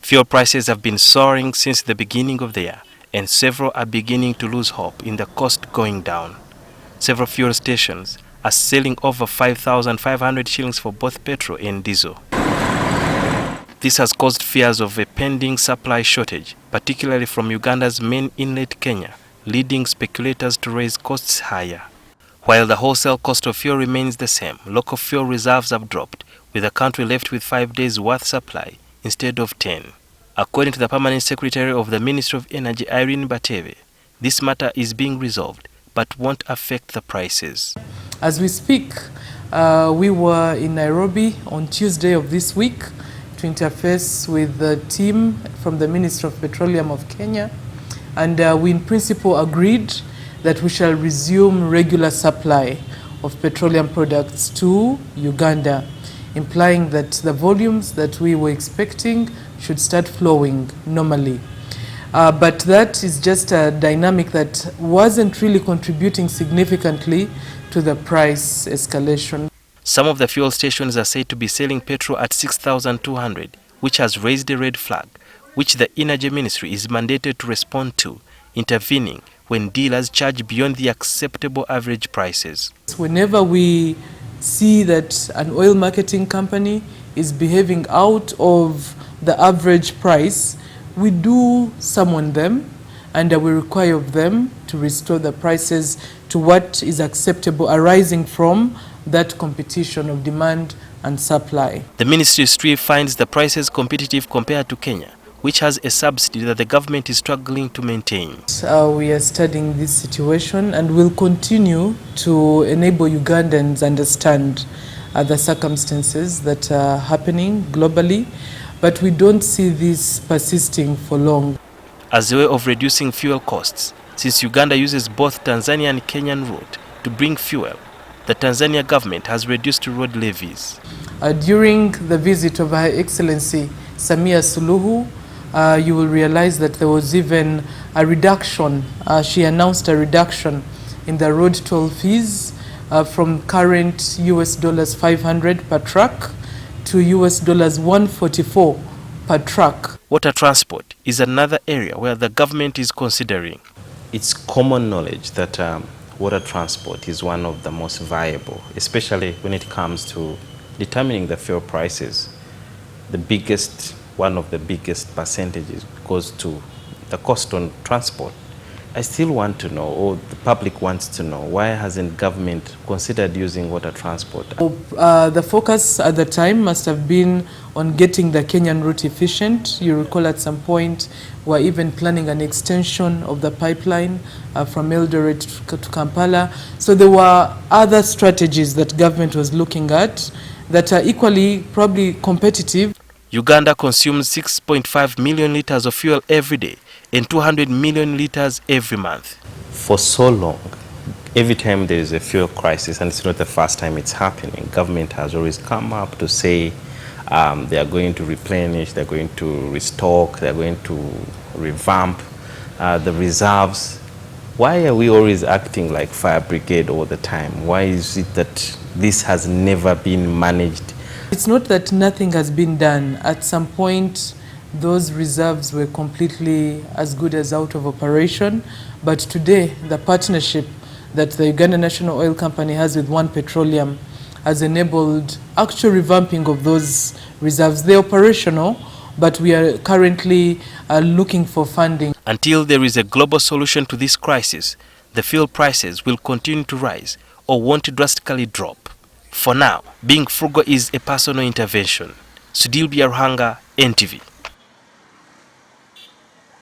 Fuel prices have been soaring since the beginning of the year, and several are beginning to lose hope in the cost going down. Several fuel stations are selling over 5,500 shillings for both petrol and diesel. This has caused fears of a pending supply shortage, particularly from Uganda's main inlet Kenya, leading speculators to raise costs higher. While the wholesale cost of fuel remains the same, local fuel reserves have dropped, with the country left with 5 days' worth supply instead of 10. According to the Permanent Secretary of the Ministry of Energy, Irene Bateebe, this matter is being resolved but won't affect the prices. As we speak, we were in Nairobi on Tuesday of this week to interface with the team from the Ministry of Petroleum of Kenya, and we in principle agreed that we shall resume regular supply of petroleum products to Uganda, implying that the volumes that we were expecting should start flowing normally. But that is just a dynamic that wasn't really contributing significantly to the price escalation. Some of the fuel stations are said to be selling petrol at 6,200, which has raised a red flag, which the Energy Ministry is mandated to respond to, intervening when dealers charge beyond the acceptable average prices. Whenever we see that an oil marketing company is behaving out of the average price, we do summon them and we require of them to restore the prices to what is acceptable arising from that competition of demand and supply. The ministry still finds the prices competitive compared to Kenya, which has a subsidy that the government is struggling to maintain. We are studying this situation and will continue to enable Ugandans understand the circumstances that are happening globally, but we don't see this persisting for long. As a way of reducing fuel costs, since Uganda uses both Tanzania and Kenyan route to bring fuel, the Tanzania government has reduced road levies. During the visit of Her Excellency Samia Suluhu, you will realize that there was even a reduction. She announced a reduction in the road toll fees from current US dollars 500 per truck to US dollars 144 per truck. Water transport is another area where the government is considering. It's common knowledge that water transport is one of the most viable, especially when it comes to determining the fuel prices. One of the biggest percentages goes to the cost on transport. I still want to know, or the public wants to know, why hasn't government considered using water transport? The focus at the time must have been on getting the Kenyan route efficient. You recall at some point we're even planning an extension of the pipeline from Eldoret to Kampala. So there were other strategies that government was looking at that are equally probably competitive. Uganda consumes 6.5 million liters of fuel every day and 200 million liters every month. For so long, every time there is a fuel crisis, and it's not the first time it's happening, government has always come up to say they are going to replenish, they're going to restock, they're going to revamp the reserves. Why are we always acting like fire brigade all the time? Why is it that this has never been managed? It's not that nothing has been done. At some point, those reserves were completely as good as out of operation. But today, the partnership that the Uganda National Oil Company has with One Petroleum has enabled actual revamping of those reserves. They're operational, but we are currently looking for funding. Until there is a global solution to this crisis, the fuel prices will continue to rise or won't drastically drop. For now, being frugal is a personal intervention. SUDIR BYARUHANGA, NTV.